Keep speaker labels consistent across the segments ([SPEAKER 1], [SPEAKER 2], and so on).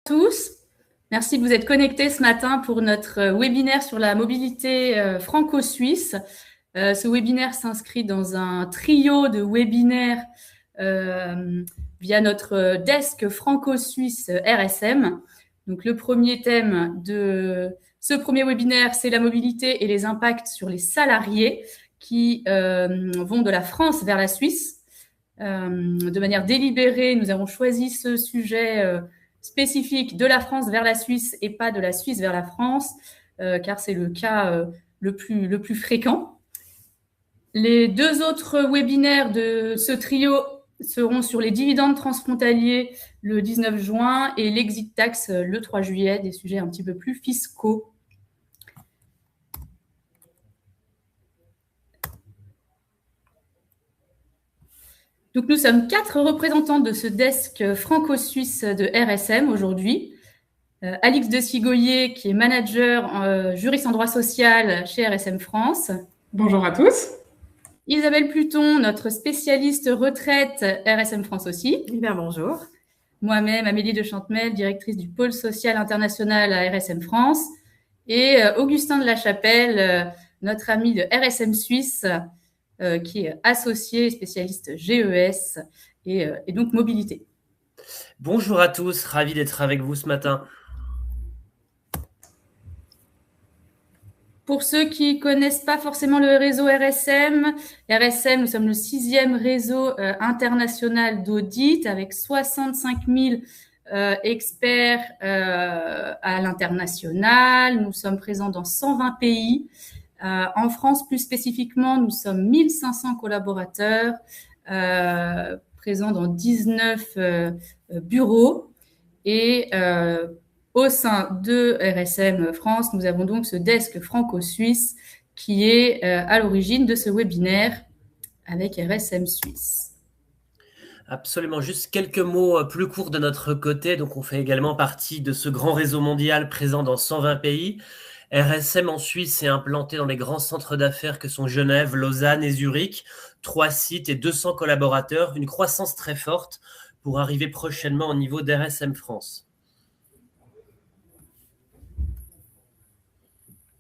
[SPEAKER 1] Tous. Merci de vous être connectés ce matin pour notre webinaire sur la mobilité franco-suisse. Ce webinaire s'inscrit dans un trio de webinaires via notre desk franco-suisse RSM. Donc, le premier thème de ce premier webinaire, c'est la mobilité et les impacts sur les salariés qui vont de la France vers la Suisse. De manière délibérée, nous avons choisi ce sujet spécifique de la France vers la Suisse et pas de la Suisse vers la France, car c'est le cas le plus fréquent. Les deux autres webinaires de ce trio seront sur les dividendes transfrontaliers le 19 juin et l'exit tax le 3 juillet, des sujets un petit peu plus fiscaux. Donc, nous sommes 4 représentants de ce desk franco-suisse de RSM aujourd'hui. Alix de Sigoyer, qui est manager juriste en droit social chez RSM France.
[SPEAKER 2] Bonjour à tous.
[SPEAKER 1] Isabelle Pluton, notre spécialiste retraite RSM France aussi.
[SPEAKER 3] Eh bien, bonjour.
[SPEAKER 1] Moi-même, Amélie de Chantemel, directrice du pôle social international à RSM France. Et Augustin de la Chapelle, notre ami de RSM Suisse, qui est associé, spécialiste GES et donc mobilité.
[SPEAKER 4] Bonjour à tous, ravi d'être avec vous ce matin.
[SPEAKER 1] Pour ceux qui ne connaissent pas forcément le réseau RSM, nous sommes le 6e réseau international d'audit avec 65 000 experts à l'international. Nous sommes présents dans 120 pays. En France, plus spécifiquement, nous sommes 1500 collaborateurs présents dans 19 bureaux. Et au sein de RSM France, nous avons donc ce desk franco-suisse qui est à l'origine de ce webinaire avec RSM Suisse.
[SPEAKER 4] Absolument, juste quelques mots plus courts de notre côté. Donc, on fait également partie de ce grand réseau mondial présent dans 120 pays. RSM en Suisse est implanté dans les grands centres d'affaires que sont Genève, Lausanne et Zurich. 3 sites et 200 collaborateurs, une croissance très forte pour arriver prochainement au niveau d'RSM France.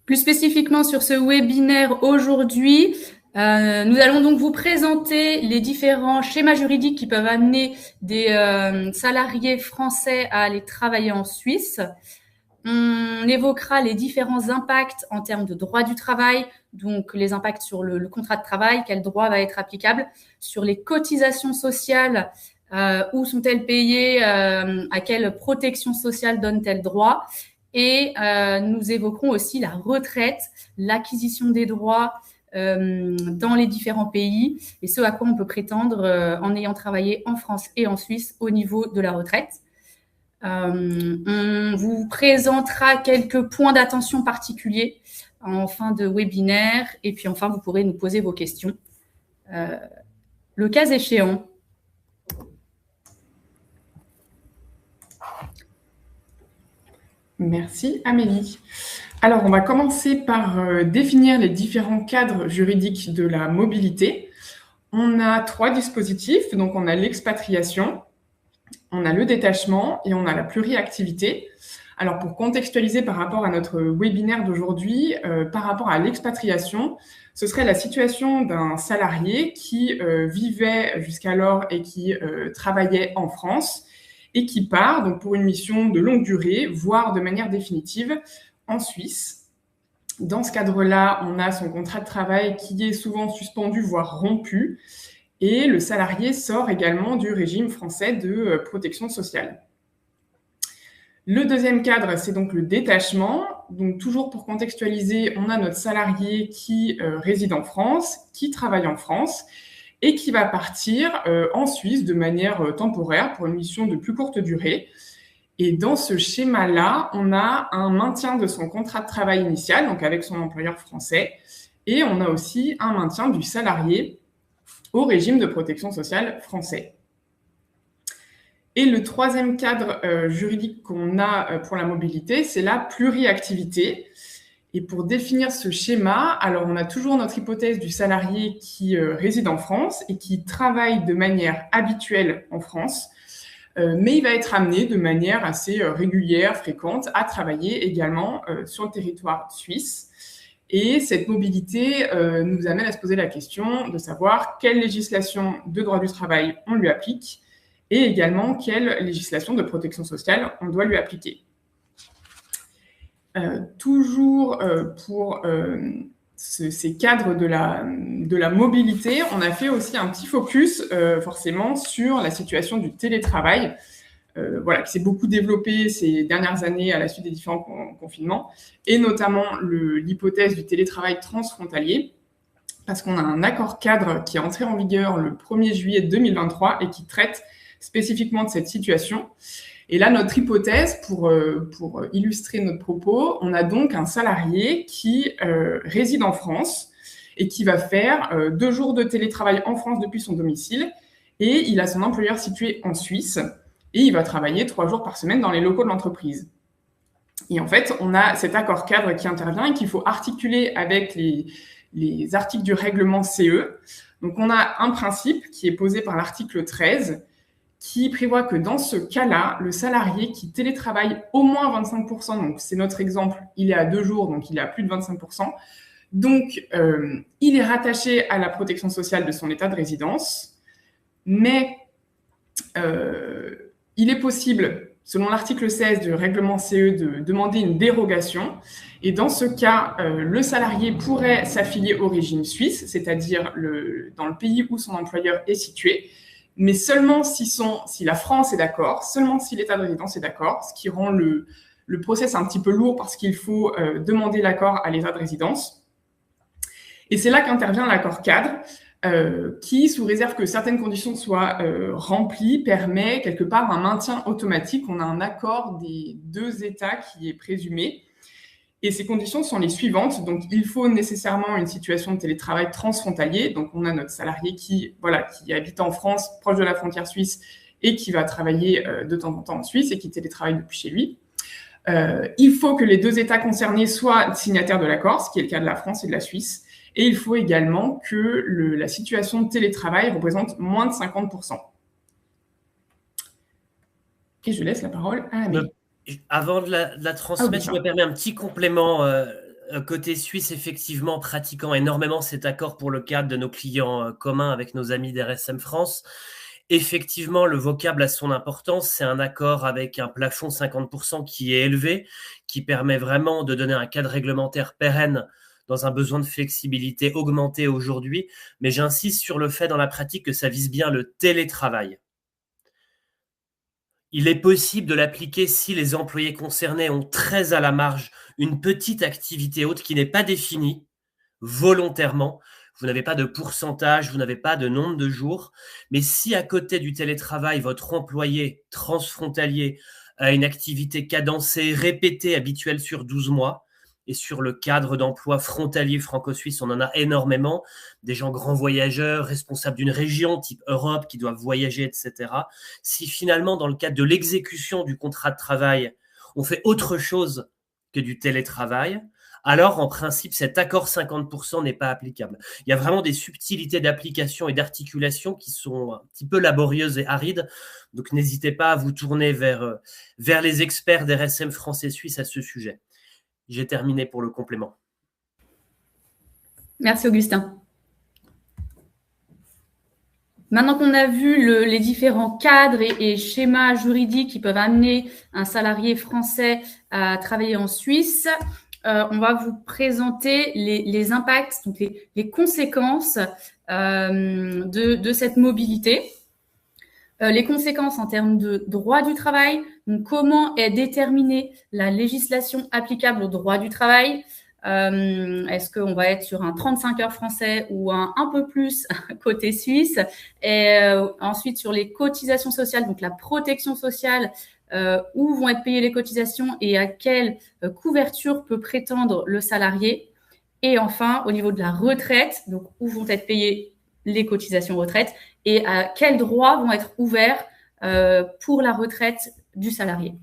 [SPEAKER 1] Plus spécifiquement sur ce webinaire aujourd'hui, nous allons donc vous présenter les différents schémas juridiques qui peuvent amener des salariés français à aller travailler en Suisse. On évoquera les différents impacts en termes de droit du travail, donc les impacts sur le contrat de travail, quel droit va être applicable, sur les cotisations sociales, où sont-elles payées, à quelle protection sociale donne-t-elle droit. Et nous évoquerons aussi la retraite, l'acquisition des droits dans les différents pays et ce à quoi on peut prétendre en ayant travaillé en France et en Suisse au niveau de la retraite. On vous présentera quelques points d'attention particuliers en fin de webinaire et puis enfin, vous pourrez nous poser vos questions le cas échéant.
[SPEAKER 2] Merci Amélie. Alors, on va commencer par définir les différents cadres juridiques de la mobilité. On a 3 dispositifs, donc on a l'expatriation, on a le détachement et on a la pluriactivité. Alors, pour contextualiser par rapport à notre webinaire d'aujourd'hui, par rapport à l'expatriation, ce serait la situation d'un salarié qui vivait jusqu'alors et qui travaillait en France et qui part donc pour une mission de longue durée, voire de manière définitive, en Suisse. Dans ce cadre-là, on a son contrat de travail qui est souvent suspendu, voire rompu, et le salarié sort également du régime français de protection sociale. Le deuxième cadre, c'est donc le détachement. Donc, toujours pour contextualiser, on a notre salarié qui réside en France, qui travaille en France, et qui va partir en Suisse de manière temporaire pour une mission de plus courte durée. Et dans ce schéma-là, on a un maintien de son contrat de travail initial, donc avec son employeur français, et on a aussi un maintien du salarié au régime de protection sociale français. Et le troisième cadre juridique qu'on a pour la mobilité, c'est la pluriactivité. Et pour définir ce schéma, alors on a toujours notre hypothèse du salarié qui réside en France et qui travaille de manière habituelle en France, mais il va être amené de manière assez régulière, fréquente, à travailler également sur le territoire suisse. Et cette mobilité nous amène à se poser la question de savoir quelle législation de droit du travail on lui applique et également quelle législation de protection sociale on doit lui appliquer. Toujours pour ces cadres de la mobilité, on a fait aussi un petit focus forcément sur la situation du télétravail, qui s'est beaucoup développé ces dernières années à la suite des différents confinements, et notamment l'hypothèse du télétravail transfrontalier, parce qu'on a un accord cadre qui est entré en vigueur le 1er juillet 2023 et qui traite spécifiquement de cette situation. Et là, notre hypothèse, pour illustrer notre propos, on a donc un salarié qui réside en France et qui va faire 2 jours de télétravail en France depuis son domicile, et il a son employeur situé en Suisse, et il va travailler 3 jours par semaine dans les locaux de l'entreprise. Et en fait, on a cet accord cadre qui intervient et qu'il faut articuler avec les articles du règlement CE. Donc, on a un principe qui est posé par l'article 13 qui prévoit que dans ce cas-là, le salarié qui télétravaille au moins 25%, donc c'est notre exemple, il est à 2 jours, donc il est à plus de 25%, donc il est rattaché à la protection sociale de son état de résidence, mais il est possible, selon l'article 16 du règlement CE, de demander une dérogation. Et dans ce cas, le salarié pourrait s'affilier au régime suisse, c'est-à-dire dans le pays où son employeur est situé, mais seulement si la France est d'accord, seulement si l'état de résidence est d'accord, ce qui rend le process un petit peu lourd parce qu'il faut demander l'accord à l'état de résidence. Et c'est là qu'intervient l'accord cadre, qui, sous réserve que certaines conditions soient remplies, permet quelque part un maintien automatique. On a un accord des 2 États qui est présumé. Et ces conditions sont les suivantes. Donc, il faut nécessairement une situation de télétravail transfrontalier. Donc, on a notre salarié qui habite en France, proche de la frontière suisse, et qui va travailler de temps en temps en Suisse et qui télétravaille depuis chez lui. Il faut que les 2 États concernés soient signataires de l'accord, ce qui est le cas de la France et de la Suisse. Et il faut également que la situation de télétravail représente moins de 50%. Et je laisse la parole à Amélie.
[SPEAKER 4] Avant de la transmettre, je me permets un petit complément. Côté suisse, effectivement, pratiquant énormément cet accord pour le cadre de nos clients communs avec nos amis d'RSM France. Effectivement, le vocable a son importance. C'est un accord avec un plafond 50% qui est élevé, qui permet vraiment de donner un cadre réglementaire pérenne dans un besoin de flexibilité augmenté aujourd'hui. Mais j'insiste sur le fait dans la pratique que ça vise bien le télétravail. Il est possible de l'appliquer si les employés concernés ont très à la marge une petite activité haute qui n'est pas définie volontairement. Vous n'avez pas de pourcentage, vous n'avez pas de nombre de jours. Mais si à côté du télétravail, votre employé transfrontalier a une activité cadencée, répétée, habituelle sur 12 mois, et sur le cadre d'emploi frontalier franco-suisse, on en a énormément. Des gens grands voyageurs, responsables d'une région type Europe qui doivent voyager, etc. Si finalement, dans le cadre de l'exécution du contrat de travail, on fait autre chose que du télétravail, alors en principe, cet accord 50% n'est pas applicable. Il y a vraiment des subtilités d'application et d'articulation qui sont un petit peu laborieuses et arides. Donc n'hésitez pas à vous tourner vers les experts d'RSM France et Suisse à ce sujet. J'ai terminé pour le complément.
[SPEAKER 1] Merci Augustin. Maintenant qu'on a vu les différents cadres et schémas juridiques qui peuvent amener un salarié français à travailler en Suisse, on va vous présenter les impacts, donc les conséquences de cette mobilité. Les conséquences en termes de droit du travail, donc comment est déterminée la législation applicable au droit du travail. Est-ce qu'on va être sur un 35 heures français ou un peu plus côté suisse, et ensuite sur les cotisations sociales, donc la protection sociale, où vont être payées les cotisations et à quelle couverture peut prétendre le salarié, et enfin au niveau de la retraite, donc où vont être payées les cotisations retraite et à quels droits vont être ouverts pour la retraite du salarié.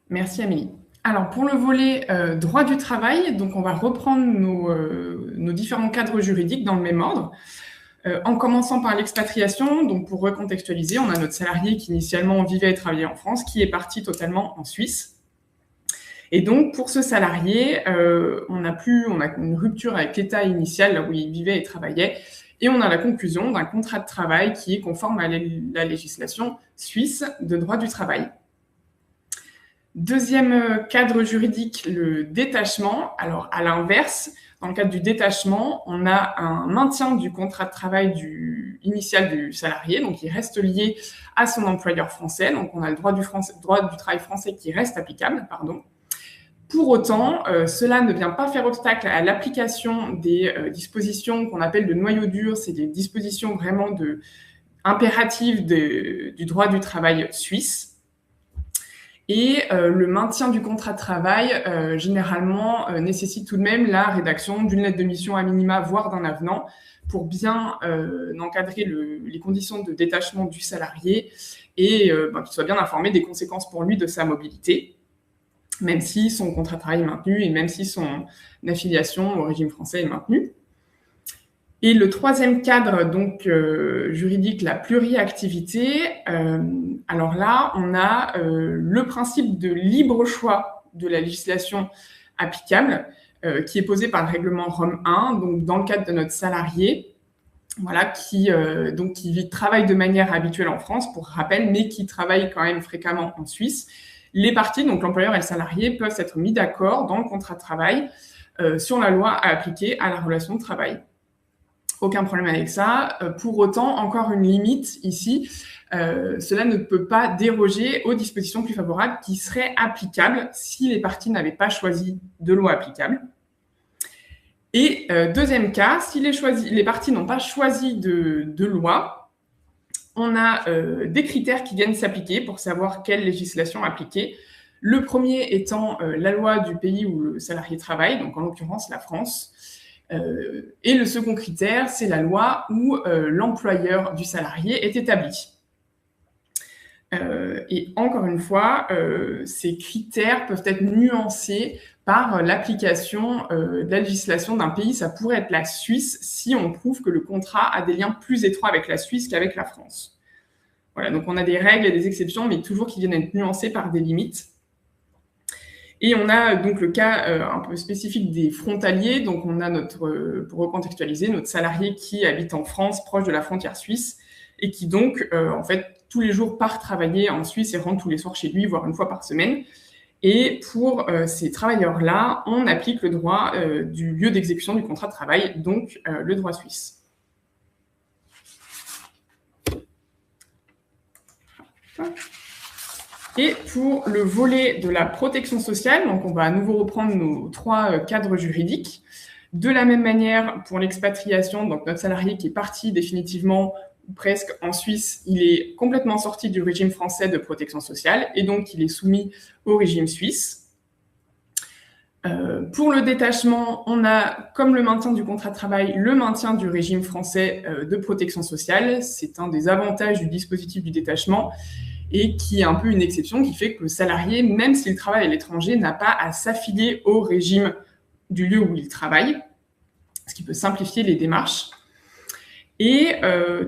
[SPEAKER 2] Merci Amélie. Alors pour le volet droit du travail, donc on va reprendre nos différents cadres juridiques dans le même ordre. En commençant par l'expatriation, donc pour recontextualiser, on a notre salarié qui initialement vivait et travaillait en France, qui est parti totalement en Suisse. Et donc, pour ce salarié, on a une rupture avec l'état initial, là où il vivait et travaillait, et on a la conclusion d'un contrat de travail qui est conforme à la législation suisse de droit du travail. Deuxième cadre juridique, le détachement. Alors, à l'inverse, dans le cadre du détachement, on a un maintien du contrat de travail initial du salarié, donc il reste lié à son employeur français, donc on a le droit du travail français qui reste applicable, pardon. Pour autant, cela ne vient pas faire obstacle à l'application des dispositions qu'on appelle de noyau dur, c'est des dispositions vraiment impératives du droit du travail suisse. Et le maintien du contrat de travail, généralement, nécessite tout de même la rédaction d'une lettre de mission à minima, voire d'un avenant, pour bien encadrer les conditions de détachement du salarié et qu'il soit bien informé des conséquences pour lui de sa mobilité, même si son contrat de travail est maintenu et même si son affiliation au régime français est maintenue. Et le troisième cadre donc juridique, la pluriactivité, alors là, on a le principe de libre choix de la législation applicable qui est posé par le règlement Rome 1, donc dans le cadre de notre salarié, voilà, qui travaille de manière habituelle en France, pour rappel, mais qui travaille quand même fréquemment en Suisse. Les parties, donc l'employeur et le salarié, peuvent être mis d'accord dans le contrat de travail sur la loi à appliquer à la relation de travail. Aucun problème avec ça. Pour autant, encore une limite ici, cela ne peut pas déroger aux dispositions plus favorables qui seraient applicables si les parties n'avaient pas choisi de loi applicable. Et deuxième cas, si les parties n'ont pas choisi de loi, on a des critères qui viennent s'appliquer pour savoir quelle législation appliquer. Le premier étant la loi du pays où le salarié travaille, donc en l'occurrence la France. Et le second critère, c'est la loi où l'employeur du salarié est établi. Et encore une fois, ces critères peuvent être nuancés par l'application de la législation d'un pays. Ça pourrait être la Suisse si on prouve que le contrat a des liens plus étroits avec la Suisse qu'avec la France. Voilà, donc on a des règles et des exceptions, mais toujours qui viennent être nuancées par des limites. Et on a donc le cas un peu spécifique des frontaliers. Donc on a pour recontextualiser, notre salarié qui habite en France, proche de la frontière suisse, et qui donc, en fait, tous les jours part travailler en Suisse et rentre tous les soirs chez lui, voire une fois par semaine. Et pour ces travailleurs-là, on applique le droit du lieu d'exécution du contrat de travail, donc le droit suisse. Et pour le volet de la protection sociale, donc on va à nouveau reprendre nos trois cadres juridiques. De la même manière, pour l'expatriation, donc notre salarié qui est parti définitivement ou presque en Suisse, il est complètement sorti du régime français de protection sociale et donc il est soumis au régime suisse. Pour le détachement, on a, comme le maintien du contrat de travail, le maintien du régime français de protection sociale. C'est un des avantages du dispositif du détachement et qui est un peu une exception qui fait que le salarié, même s'il travaille à l'étranger, n'a pas à s'affilier au régime du lieu où il travaille, ce qui peut simplifier les démarches. Et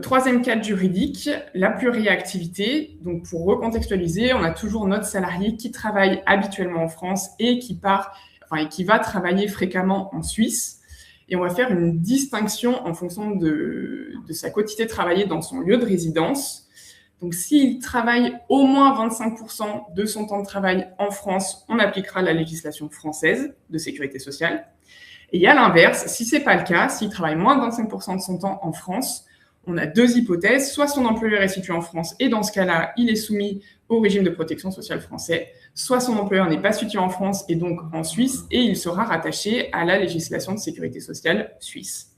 [SPEAKER 2] troisième cadre juridique, la pluriactivité. Donc pour recontextualiser, on a toujours notre salarié qui travaille habituellement en France et qui va travailler fréquemment en Suisse. Et on va faire une distinction en fonction de sa quantité travaillée dans son lieu de résidence. Donc, s'il travaille au moins 25% de son temps de travail en France, on appliquera la législation française de sécurité sociale. Et à l'inverse, si ce n'est pas le cas, s'il travaille moins de 25% de son temps en France, on a deux hypothèses. Soit son employeur est situé en France et dans ce cas-là, il est soumis au régime de protection sociale français. Soit son employeur n'est pas situé en France et donc en Suisse et il sera rattaché à la législation de sécurité sociale suisse.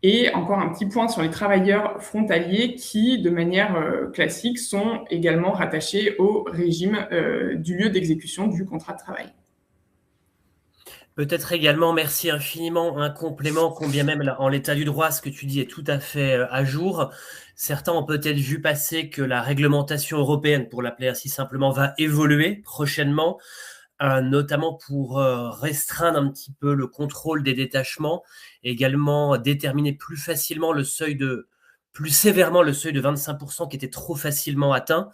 [SPEAKER 2] Et encore un petit point sur les travailleurs frontaliers qui, de manière classique, sont également rattachés au régime du lieu d'exécution du contrat de travail.
[SPEAKER 4] Peut-être également, merci infiniment, un complément, combien même en l'état du droit, ce que tu dis est tout à fait à jour. Certains ont peut-être vu passer que la réglementation européenne, pour l'appeler ainsi simplement, va évoluer prochainement. notamment pour restreindre un petit peu le contrôle des détachements, et également déterminer plus sévèrement le seuil de 25% qui était trop facilement atteint.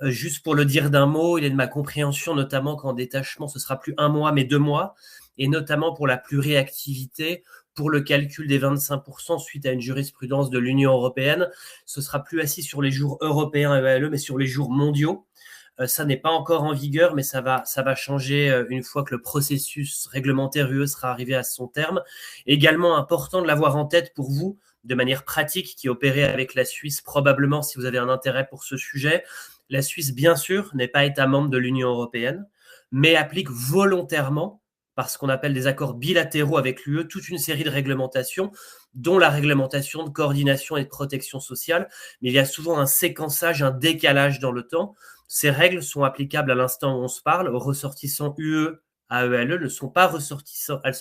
[SPEAKER 4] Juste pour le dire d'un mot, il est de ma compréhension notamment qu'en détachement, ce sera plus 1 mois, mais 2 mois, et notamment pour la pluriactivité, pour le calcul des 25% suite à une jurisprudence de l'Union européenne, ce sera plus assis sur les jours européens EALE, mais sur les jours mondiaux. Ça n'est pas encore en vigueur, mais ça va changer une fois que le processus réglementaire UE sera arrivé à son terme. Également important de l'avoir en tête pour vous, de manière pratique, qui opérez avec la Suisse, probablement si vous avez un intérêt pour ce sujet. La Suisse, bien sûr, n'est pas État membre de l'Union européenne, mais applique volontairement, par ce qu'on appelle des accords bilatéraux avec l'UE, toute une série de réglementations, dont la réglementation de coordination et de protection sociale. Mais il y a souvent un séquençage, un décalage dans le temps. Ces règles sont applicables à l'instant où on se parle aux ressortissants UE à EALE, elles ne sont pas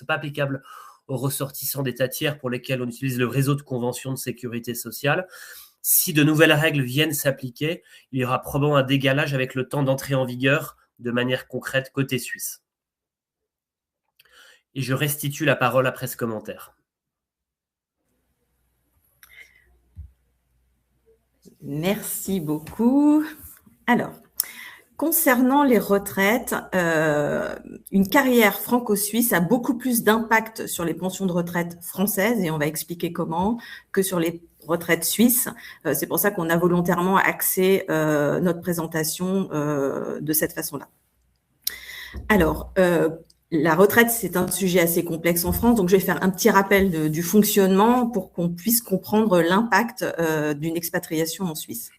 [SPEAKER 4] applicables aux ressortissants d'États tiers pour lesquels on utilise le réseau de conventions de sécurité sociale. Si de nouvelles règles viennent s'appliquer, il y aura probablement un décalage avec le temps d'entrée en vigueur de manière concrète côté suisse. Et je restitue la parole après ce commentaire.
[SPEAKER 3] Merci beaucoup. Alors, concernant les retraites, une carrière franco-suisse a beaucoup plus d'impact sur les pensions de retraite françaises, et on va expliquer comment, que sur les retraites suisses. C'est pour ça qu'on a volontairement axé notre présentation de cette façon-là. Alors, la retraite, c'est un sujet assez complexe en France, donc je vais faire un petit rappel du fonctionnement pour qu'on puisse comprendre l'impact d'une expatriation en Suisse.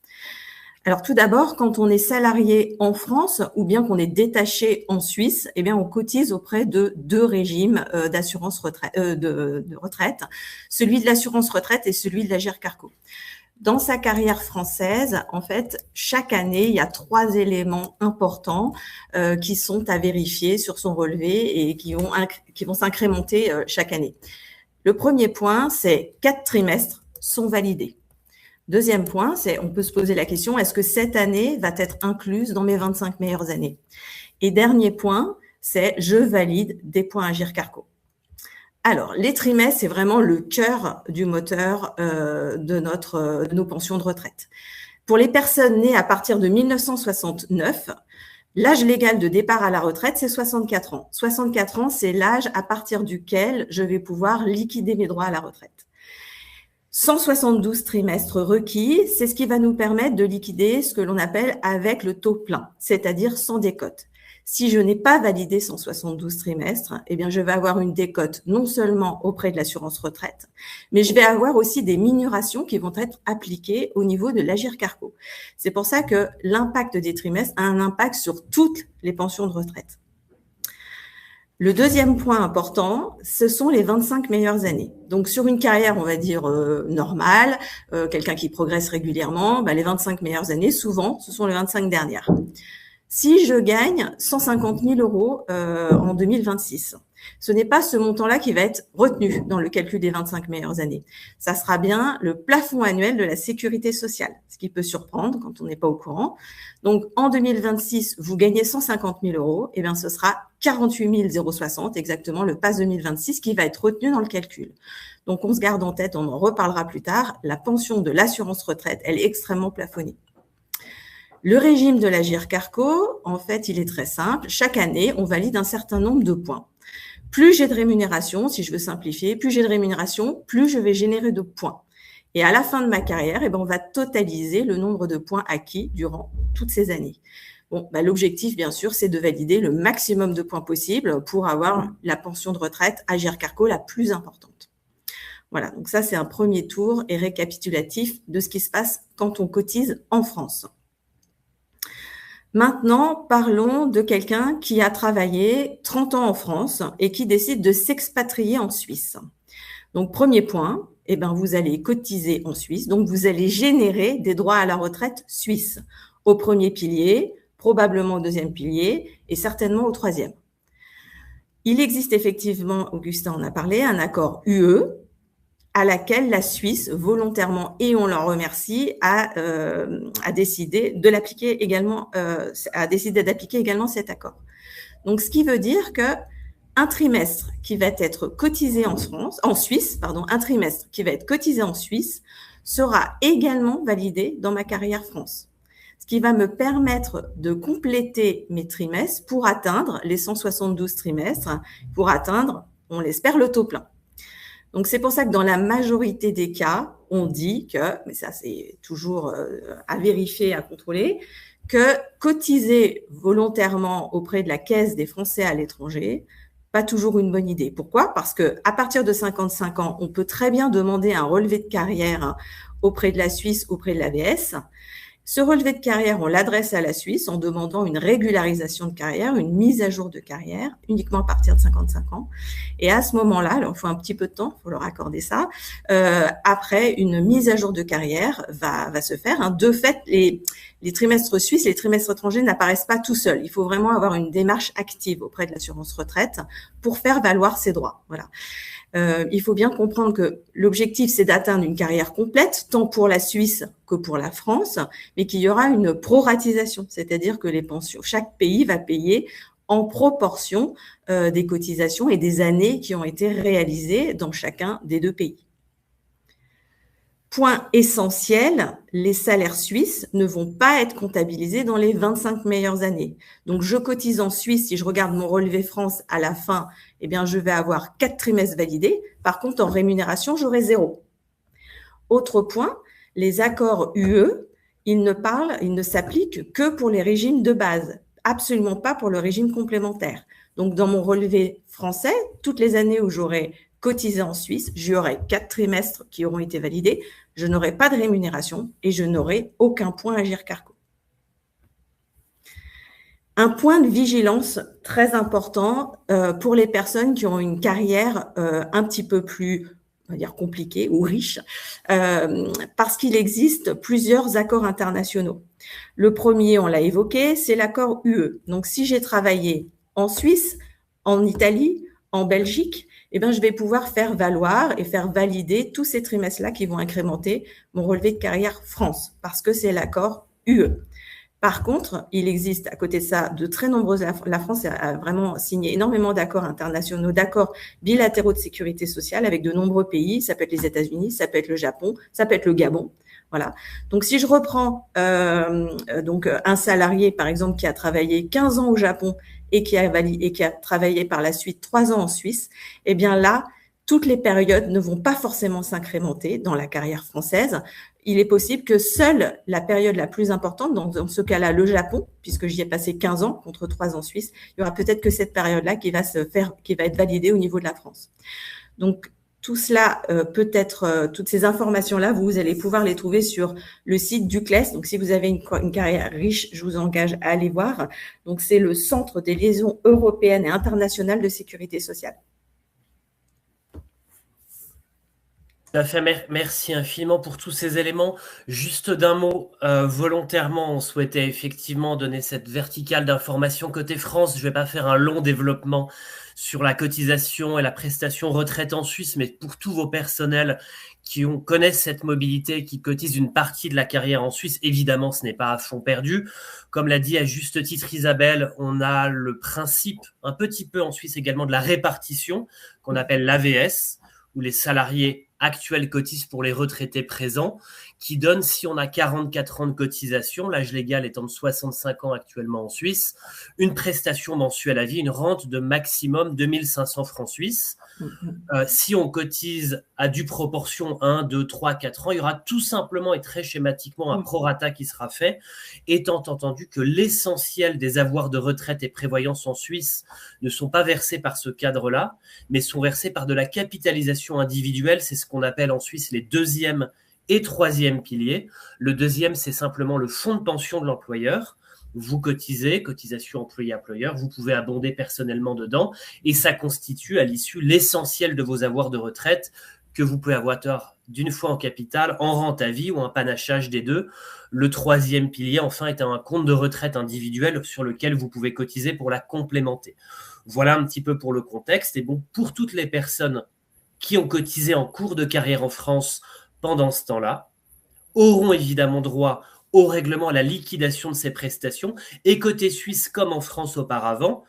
[SPEAKER 3] Alors tout d'abord, quand on est salarié en France ou bien qu'on est détaché en Suisse, eh bien on cotise auprès de 2 régimes d'assurance retraite, de retraite, celui de l'assurance retraite et celui de l'Agirc-Arrco. Dans sa carrière française, en fait, chaque année, il y a 3 éléments importants qui sont à vérifier sur son relevé et qui vont s'incrémenter chaque année. Le premier point, c'est 4 trimestres sont validés. Deuxième point, on peut se poser la question, est-ce que cette année va être incluse dans mes 25 meilleures années? Et dernier point, c'est je valide des points Agirc-Arrco. Alors, les trimestres, c'est vraiment le cœur du moteur de nos pensions de retraite. Pour les personnes nées à partir de 1969, l'âge légal de départ à la retraite, c'est 64 ans. 64 ans, c'est l'âge à partir duquel je vais pouvoir liquider mes droits à la retraite. 172 trimestres requis, c'est ce qui va nous permettre de liquider ce que l'on appelle avec le taux plein, c'est-à-dire sans décote. Si je n'ai pas validé 172 trimestres, eh bien, je vais avoir une décote non seulement auprès de l'assurance retraite, mais je vais avoir aussi des minorations qui vont être appliquées au niveau de l'Agirc-Arrco. C'est pour ça que l'impact des trimestres a un impact sur toutes les pensions de retraite. Le deuxième point important, ce sont les 25 meilleures années. Donc, sur une carrière, on va dire normale, quelqu'un qui progresse régulièrement, les 25 meilleures années, souvent, ce sont les 25 dernières. Si je gagne 150 000 € en 2026, ce n'est pas ce montant-là qui va être retenu dans le calcul des 25 meilleures années. Ça sera bien le plafond annuel de la sécurité sociale, ce qui peut surprendre quand on n'est pas au courant. Donc, en 2026, vous gagnez 150 000 €, et bien ce sera 48 060, exactement le PASS 2026, qui va être retenu dans le calcul. Donc, on se garde en tête, on en reparlera plus tard, la pension de l'assurance retraite, elle est extrêmement plafonnée. Le régime de l'Agirc-Arrco, en fait, il est très simple. Chaque année, on valide un certain nombre de points. Plus j'ai de rémunération, si je veux simplifier, plus j'ai de rémunération, plus je vais générer de points. Et à la fin de ma carrière, on va totaliser le nombre de points acquis durant toutes ces années. Bon, l'objectif, bien sûr, c'est de valider le maximum de points possible pour avoir la pension de retraite Agirc-Arrco la plus importante. Voilà, donc ça, c'est un premier tour et récapitulatif de ce qui se passe quand on cotise en France. Maintenant, parlons de quelqu'un qui a travaillé 30 ans en France et qui décide de s'expatrier en Suisse. Donc, premier point, vous allez cotiser en Suisse, donc vous allez générer des droits à la retraite suisse au premier pilier, probablement au deuxième pilier et certainement au troisième. Il existe effectivement, Augustin en a parlé, un accord UE à laquelle la Suisse, volontairement, et on l'en remercie, a décidé de l'appliquer également, d'appliquer également cet accord. Donc, ce qui veut dire que un trimestre qui va être cotisé en Suisse, un trimestre qui va être cotisé en Suisse sera également validé dans ma carrière France. Ce qui va me permettre de compléter mes trimestres pour atteindre les 172 trimestres, pour atteindre, on l'espère, le taux plein. Donc, c'est pour ça que dans la majorité des cas, on dit que, mais ça c'est toujours à vérifier, à contrôler, que cotiser volontairement auprès de la Caisse des Français à l'étranger, pas toujours une bonne idée. Pourquoi? Parce que à partir de 55 ans, on peut très bien demander un relevé de carrière auprès de la Suisse, auprès de l'AVS. Ce relevé de carrière, on l'adresse à la Suisse en demandant une régularisation de carrière, une mise à jour de carrière, uniquement à partir de 55 ans. Et à ce moment-là, alors il faut un petit peu de temps, il faut leur accorder ça, après, une mise à jour de carrière va se faire. De fait, les trimestres suisses, les trimestres étrangers n'apparaissent pas tout seuls. Il faut vraiment avoir une démarche active auprès de l'assurance retraite pour faire valoir ses droits. Voilà. Il faut bien comprendre que l'objectif, c'est d'atteindre une carrière complète, tant pour la Suisse que pour la France, mais qu'il y aura une proratisation, c'est-à-dire que les pensions, chaque pays va payer en proportion des cotisations et des années qui ont été réalisées dans chacun des deux pays. Point essentiel, les salaires suisses ne vont pas être comptabilisés dans les 25 meilleures années. Donc, je cotise en Suisse, si je regarde mon relevé France à la fin, eh bien, je vais avoir 4 trimestres validés. Par contre, en rémunération, j'aurai 0. Autre point, les accords UE, ils ne s'appliquent que pour les régimes de base, absolument pas pour le régime complémentaire. Donc, dans mon relevé français, toutes les années où j'aurai cotisé en Suisse, j'aurai 4 trimestres qui auront été validés, je n'aurai pas de rémunération et je n'aurai aucun point à GIRC-ARCO. Un point de vigilance très important pour les personnes qui ont une carrière un petit peu plus, on va dire, compliquée ou riche, parce qu'il existe plusieurs accords internationaux. Le premier, on l'a évoqué, c'est l'accord UE. Donc, si j'ai travaillé en Suisse, en Italie, en Belgique, eh bien, je vais pouvoir faire valoir et faire valider tous ces trimestres-là qui vont incrémenter mon relevé de carrière France, parce que c'est l'accord UE. Par contre, il existe à côté de ça de très nombreuses. La France a vraiment signé énormément d'accords internationaux, d'accords bilatéraux de sécurité sociale avec de nombreux pays. Ça peut être les États-Unis, ça peut être le Japon, ça peut être le Gabon. Voilà. Donc, si je reprends un salarié, par exemple, qui a travaillé 15 ans au Japon et qui a travaillé par la suite 3 ans en Suisse, eh bien là, toutes les périodes ne vont pas forcément s'incrémenter dans la carrière française. Il est possible que seule la période la plus importante, dans ce cas-là, le Japon, puisque j'y ai passé 15 ans contre 3 ans en Suisse, il y aura peut-être que cette période-là qui va être validée au niveau de la France. Donc, tout cela, toutes ces informations-là, vous allez pouvoir les trouver sur le site du CLES. Donc, si vous avez une carrière riche, je vous engage à aller voir. Donc, c'est le Centre des liaisons européennes et internationales de sécurité sociale.
[SPEAKER 4] Merci infiniment pour tous ces éléments. Juste d'un mot, volontairement, on souhaitait effectivement donner cette verticale d'information côté France. Je ne vais pas faire un long développement sur la cotisation et la prestation retraite en Suisse, mais pour tous vos personnels qui connaissent cette mobilité, qui cotisent une partie de la carrière en Suisse, évidemment, ce n'est pas à fond perdu. Comme l'a dit à juste titre Isabelle, on a le principe, un petit peu en Suisse également, de la répartition, qu'on appelle l'AVS, où les salariés actuels cotisent pour les retraités présents, qui donne, si on a 44 ans de cotisation, l'âge légal étant de 65 ans actuellement en Suisse, une prestation mensuelle à vie, une rente de maximum 2500 francs suisses. Si on cotise à due proportion 1, 2, 3, 4 ans, il y aura tout simplement et très schématiquement un prorata qui sera fait, étant entendu que l'essentiel des avoirs de retraite et prévoyance en Suisse ne sont pas versés par ce cadre-là, mais sont versés par de la capitalisation individuelle. C'est ce qu'on appelle en Suisse les deuxième et troisième piliers. Le deuxième, c'est simplement le fonds de pension de l'employeur. Vous cotisez, cotisation employé-employeur, vous pouvez abonder personnellement dedans et ça constitue à l'issue l'essentiel de vos avoirs de retraite que vous pouvez avoir d'une fois en capital, en rente à vie ou un panachage des deux. Le troisième pilier, enfin, est un compte de retraite individuel sur lequel vous pouvez cotiser pour la complémenter. Voilà un petit peu pour le contexte. Et bon, pour toutes les personnes qui ont cotisé en cours de carrière en France pendant ce temps-là, auront évidemment droit au règlement, à la liquidation de ces prestations. Et côté suisse, comme en France auparavant,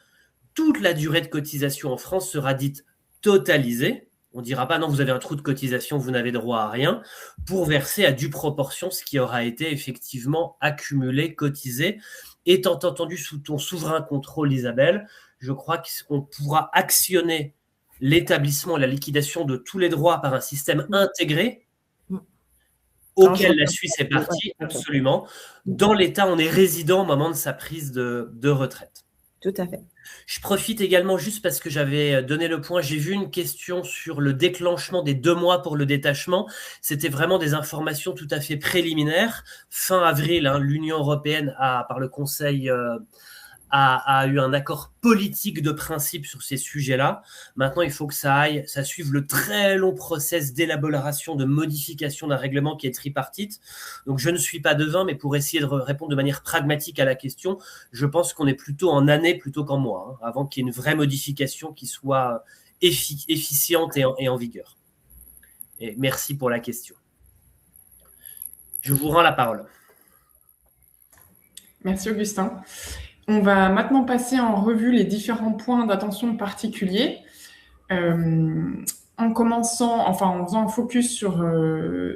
[SPEAKER 4] toute la durée de cotisation en France sera dite totalisée. On ne dira pas non, vous avez un trou de cotisation, vous n'avez droit à rien, pour verser à due proportion ce qui aura été effectivement accumulé, cotisé. Étant entendu sous ton souverain contrôle, Isabelle, je crois qu'on pourra actionner l'établissement et la liquidation de tous les droits par un système intégré auquel la Suisse est partie, absolument. Dans l'État, on est résident au moment de sa prise de retraite.
[SPEAKER 3] Tout à fait.
[SPEAKER 4] Je profite également, juste parce que j'avais donné le point, j'ai vu une question sur le déclenchement des 2 mois pour le détachement. C'était vraiment des informations tout à fait préliminaires. Fin avril, l'Union européenne, par le Conseil, a eu un accord politique de principe sur ces sujets-là. Maintenant, il faut que ça suive le très long process d'élaboration, de modification d'un règlement qui est tripartite. Donc, je ne suis pas devin, mais pour essayer de répondre de manière pragmatique à la question, je pense qu'on est plutôt en année plutôt qu'en mois, avant qu'il y ait une vraie modification qui soit efficiente et en vigueur. Et merci pour la question. Je vous rends la parole.
[SPEAKER 2] Merci Augustin. On va maintenant passer en revue les différents points d'attention particuliers, en faisant un focus sur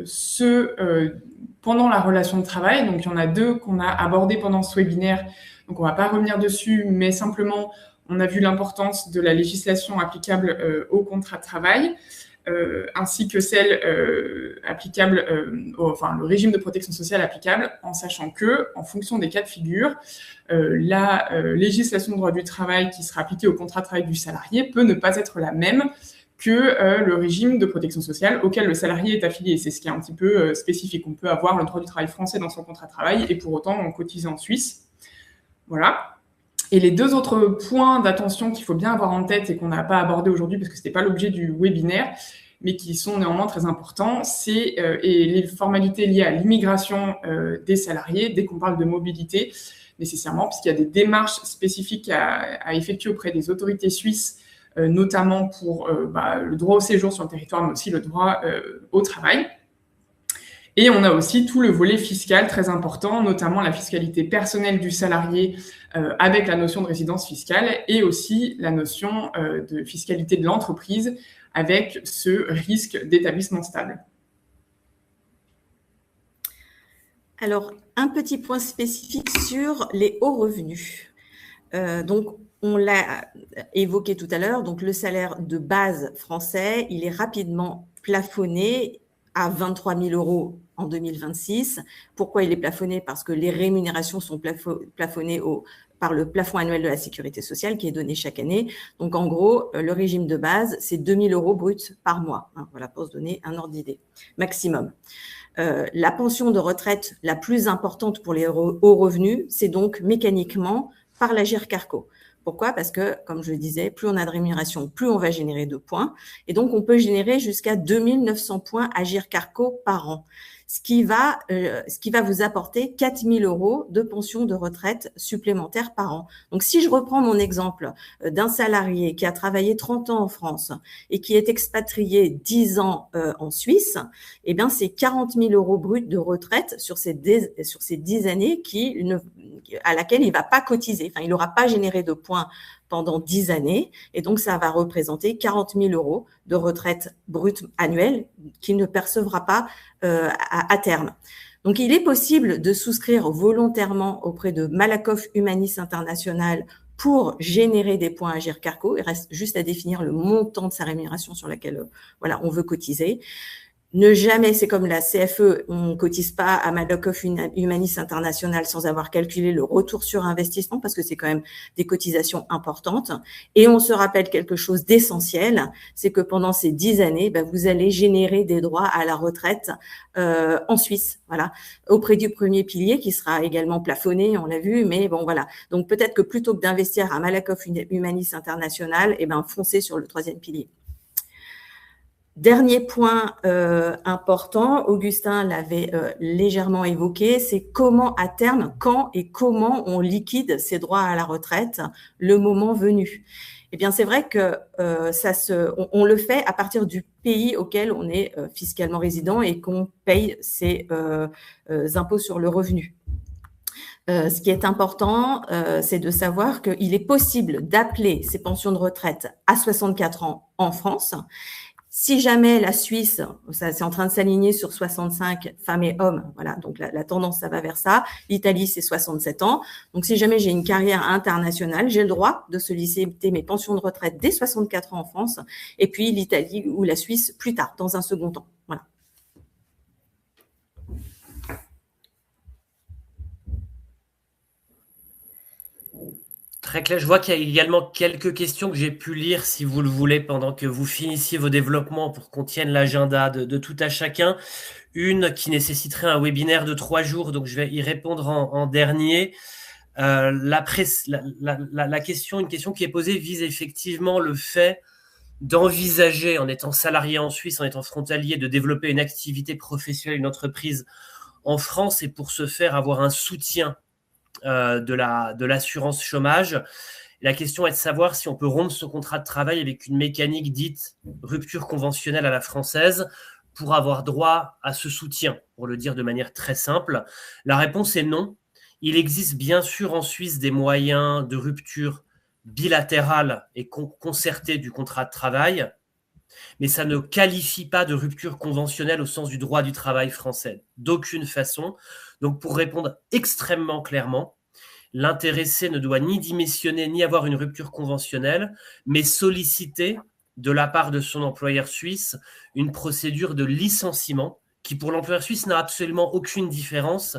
[SPEAKER 2] ceux pendant la relation de travail. Donc, il y en a 2 qu'on a abordés pendant ce webinaire. Donc, on ne va pas revenir dessus, mais simplement, on a vu l'importance de la législation applicable au contrat de travail, ainsi que celle applicable, le régime de protection sociale applicable, en sachant que, en fonction des cas de figure, la législation de droit du travail qui sera appliquée au contrat de travail du salarié peut ne pas être la même que le régime de protection sociale auquel le salarié est affilié. C'est ce qui est un petit peu spécifique. On peut avoir le droit du travail français dans son contrat de travail et pour autant en cotiser en Suisse. Voilà. Et les 2 autres points d'attention qu'il faut bien avoir en tête et qu'on n'a pas abordé aujourd'hui parce que ce n'était pas l'objet du webinaire, mais qui sont néanmoins très importants, c'est les formalités liées à l'immigration des salariés, dès qu'on parle de mobilité, nécessairement, puisqu'il y a des démarches spécifiques à effectuer auprès des autorités suisses, notamment pour le droit au séjour sur le territoire, mais aussi le droit au travail. Et on a aussi tout le volet fiscal très important, notamment la fiscalité personnelle du salarié avec la notion de résidence fiscale et aussi la notion de fiscalité de l'entreprise avec ce risque d'établissement stable.
[SPEAKER 3] Alors, un petit point spécifique sur les hauts revenus. Donc, on l'a évoqué tout à l'heure, donc le salaire de base français, il est rapidement plafonné à 23 000 € en 2026. Pourquoi il est plafonné? Parce que les rémunérations sont plafonnées par le plafond annuel de la sécurité sociale qui est donné chaque année. Donc, en gros, le régime de base, c'est 2 000 € bruts par mois. Voilà, pour se donner un ordre d'idée, maximum. La pension de retraite la plus importante pour les hauts revenus, c'est donc mécaniquement par l'Agirc-Arrco. Pourquoi? Parce que, comme je le disais, plus on a de rémunération, plus on va générer de points. Et donc, on peut générer jusqu'à 2 900 points Agirc-Arrco par an, ce qui va vous apporter 4 000 € de pension de retraite supplémentaire par an. Donc, si je reprends mon exemple d'un salarié qui a travaillé 30 ans en France et qui est expatrié 10 ans en Suisse, eh bien, c'est 40 000 € bruts de retraite sur ces 10 années à laquelle il ne va pas cotiser. Enfin, il n'aura pas généré de points pendant 10 années. Et donc, ça va représenter 40 000 € de retraite brute annuelle qu'il ne percevra pas à terme. Donc, il est possible de souscrire volontairement auprès de Malakoff Humanis International pour générer des points Agirc-Arrco. Il reste juste à définir le montant de sa rémunération sur laquelle on veut cotiser. Ne jamais, c'est comme la CFE, on ne cotise pas à Malakoff Humanis International sans avoir calculé le retour sur investissement parce que c'est quand même des cotisations importantes. Et on se rappelle quelque chose d'essentiel, c'est que pendant ces 10 années, vous allez générer des droits à la retraite en Suisse, voilà, auprès du premier pilier qui sera également plafonné, on l'a vu, mais bon voilà. Donc peut-être que plutôt que d'investir à Malakoff Humanis International, foncez sur le 3e pilier. Dernier point important, Augustin l'avait légèrement évoqué, c'est comment à terme, quand et comment on liquide ses droits à la retraite le moment venu. Eh bien, c'est vrai que on le fait à partir du pays auquel on est fiscalement résident et qu'on paye ses impôts sur le revenu. Ce qui est important, c'est de savoir qu'il est possible d'appeler ces pensions de retraite à 64 ans en France. Si jamais la Suisse, ça c'est en train de s'aligner sur 65 femmes et hommes, voilà, donc la tendance ça va vers ça. L'Italie c'est 67 ans. Donc si jamais j'ai une carrière internationale, j'ai le droit de solliciter mes pensions de retraite dès 64 ans en France, et puis l'Italie ou la Suisse plus tard, dans un second temps. Voilà.
[SPEAKER 4] Très clair. Je vois qu'il y a également quelques questions que j'ai pu lire, si vous le voulez, pendant que vous finissiez vos développements pour qu'on tienne l'agenda de tout à chacun. Une qui nécessiterait un webinaire de 3 jours, donc je vais y répondre en dernier. La question, une question qui est posée vise effectivement le fait d'envisager, en étant salarié en Suisse, en étant frontalier, de développer une activité professionnelle, une entreprise en France, et pour ce faire avoir un soutien de l'assurance chômage. La question est de savoir si on peut rompre ce contrat de travail avec une mécanique dite rupture conventionnelle à la française pour avoir droit à ce soutien, pour le dire de manière très simple. La réponse est non. Il existe bien sûr en Suisse des moyens de rupture bilatérale et concertée du contrat de travail, mais ça ne qualifie pas de rupture conventionnelle au sens du droit du travail français, d'aucune façon. Donc, pour répondre extrêmement clairement, l'intéressé ne doit ni démissionner, ni avoir une rupture conventionnelle, mais solliciter de la part de son employeur suisse une procédure de licenciement qui, pour l'employeur suisse, n'a absolument aucune différence,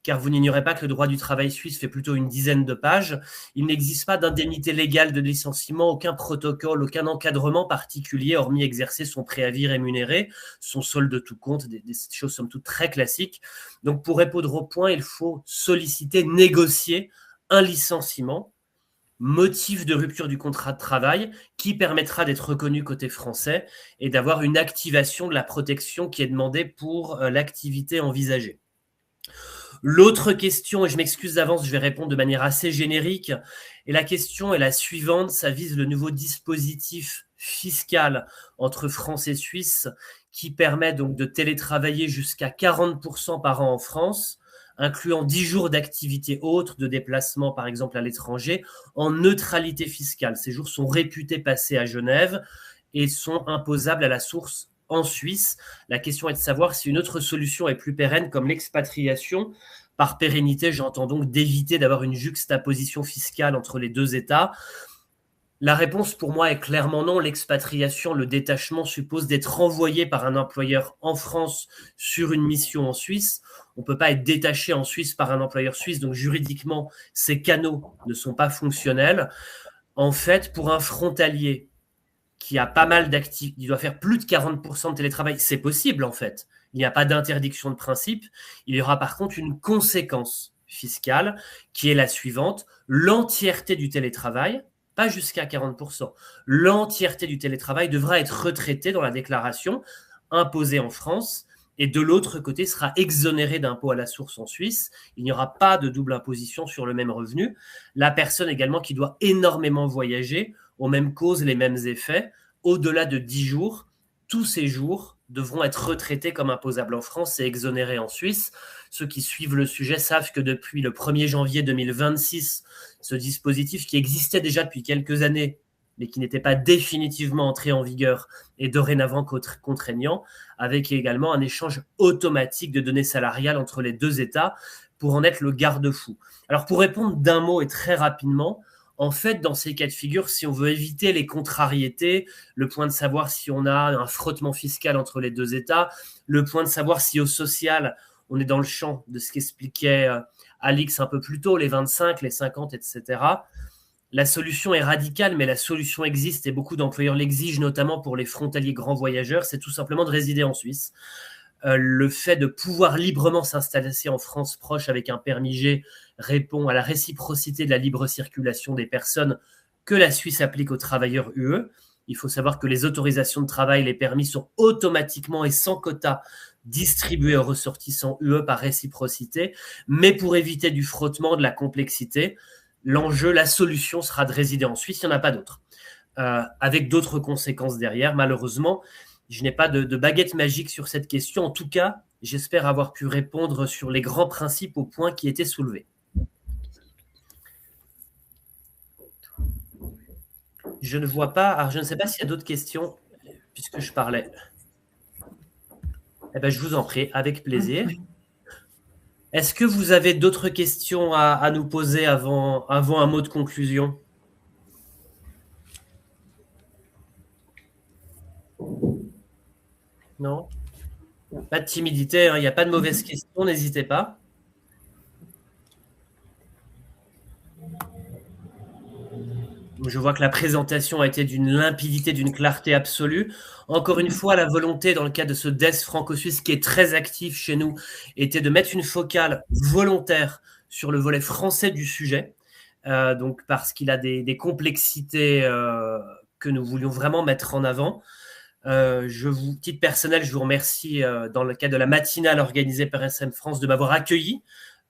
[SPEAKER 4] car vous n'ignorez pas que le droit du travail suisse fait plutôt une dizaine de pages. Il n'existe pas d'indemnité légale de licenciement, aucun protocole, aucun encadrement particulier, hormis exercer son préavis rémunéré, son solde de tout compte, des choses somme toute très classiques. Donc, pour répondre au point, il faut solliciter, négocier un licenciement, motif de rupture du contrat de travail qui permettra d'être reconnu côté français et d'avoir une activation de la protection qui est demandée pour l'activité envisagée. L'autre question, et je m'excuse d'avance, je vais répondre de manière assez générique, et la question est la suivante, ça vise le nouveau dispositif fiscal entre France et Suisse qui permet donc de télétravailler jusqu'à 40% par an en France, incluant 10 jours d'activité autre, de déplacement par exemple à l'étranger, en neutralité fiscale. Ces jours sont réputés passés à Genève et sont imposables à la source en Suisse. La question est de savoir si une autre solution est plus pérenne comme l'expatriation. Par pérennité, j'entends donc d'éviter d'avoir une juxtaposition fiscale entre les deux États. La réponse pour moi est clairement non. L'expatriation, le détachement suppose d'être renvoyé par un employeur en France sur une mission en Suisse. On ne peut pas être détaché en Suisse par un employeur suisse, donc juridiquement, ces canaux ne sont pas fonctionnels. En fait, pour un frontalier qui a pas mal d'activités, il doit faire plus de 40% de télétravail, c'est possible en fait. Il n'y a pas d'interdiction de principe. Il y aura par contre une conséquence fiscale qui est la suivante. L'entièreté du télétravail, pas jusqu'à 40%. L'entièreté du télétravail devra être retraitée dans la déclaration imposée en France et de l'autre côté sera exonérée d'impôt à la source en Suisse. Il n'y aura pas de double imposition sur le même revenu. La personne également qui doit énormément voyager, aux mêmes causes, les mêmes effets, au-delà de 10 jours, tous ces jours devront être retraités comme imposables en France et exonérés en Suisse. Ceux qui suivent le sujet savent que depuis le 1er janvier 2026, ce dispositif qui existait déjà depuis quelques années, mais qui n'était pas définitivement entré en vigueur, est dorénavant contraignant, avec également un échange automatique de données salariales entre les deux États pour en être le garde-fou. Alors pour répondre d'un mot et très rapidement, en fait, dans ces cas de figure, si on veut éviter les contrariétés, le point de savoir si on a un frottement fiscal entre les deux États, le point de savoir si au social, on est dans le champ de ce qu'expliquait Alix un peu plus tôt, les 25, les 50, etc. La solution est radicale, mais la solution existe et beaucoup d'employeurs l'exigent, notamment pour les frontaliers grands voyageurs, c'est tout simplement de résider en Suisse. Le fait de pouvoir librement s'installer en France proche avec un permis G répond à la réciprocité de la libre circulation des personnes que la Suisse applique aux travailleurs UE. Il faut savoir que les autorisations de travail, les permis sont automatiquement et sans quota distribués aux ressortissants UE par réciprocité, mais pour éviter du frottement, de la complexité, l'enjeu, la solution sera de résider en Suisse, il n'y en a pas d'autre. Avec d'autres conséquences derrière, malheureusement, je n'ai pas de baguette magique sur cette question. En tout cas, j'espère avoir pu répondre sur les grands principes aux points qui étaient soulevés. Je ne vois pas. Alors, je ne sais pas s'il y a d'autres questions, puisque je parlais. Eh ben, je vous en prie, avec plaisir. Est-ce que vous avez d'autres questions à nous poser avant un mot de conclusion? Non? Pas de timidité, hein, il n'y a pas de mauvaises questions, n'hésitez pas. Je vois que la présentation a été d'une limpidité, d'une clarté absolue. Encore une fois, la volonté dans le cadre de ce DES franco-suisse qui est très actif chez nous était de mettre une focale volontaire sur le volet français du sujet, donc parce qu'il a des complexités que nous voulions vraiment mettre en avant. Titre personnel, je vous remercie dans le cadre de la matinale organisée par SM France de m'avoir accueilli,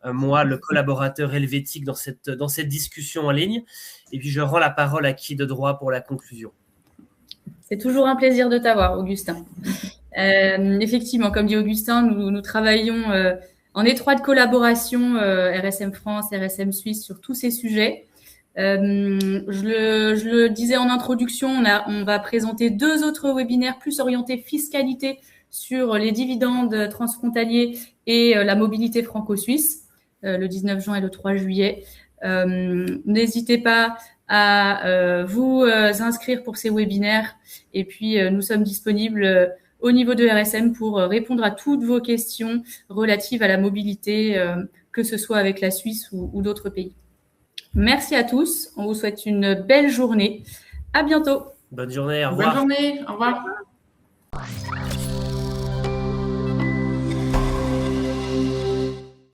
[SPEAKER 4] moi, le collaborateur helvétique dans cette discussion en ligne. Et puis, je rends la parole à qui de droit pour la conclusion.
[SPEAKER 1] C'est toujours un plaisir de t'avoir, Augustin. Effectivement, comme dit Augustin, nous travaillons en étroite collaboration RSM France, RSM Suisse sur tous ces sujets. Je le disais en introduction, on va présenter 2 autres webinaires plus orientés fiscalité sur les dividendes transfrontaliers et la mobilité franco-suisse, le 19 juin et le 3 juillet. N'hésitez pas à vous inscrire pour ces webinaires et puis nous sommes disponibles au niveau de RSM pour répondre à toutes vos questions relatives à la mobilité, que ce soit avec la Suisse ou d'autres pays. Merci à tous. On vous souhaite une belle journée. À bientôt.
[SPEAKER 4] Bonne journée. Au revoir.
[SPEAKER 2] Bonne journée. Au revoir.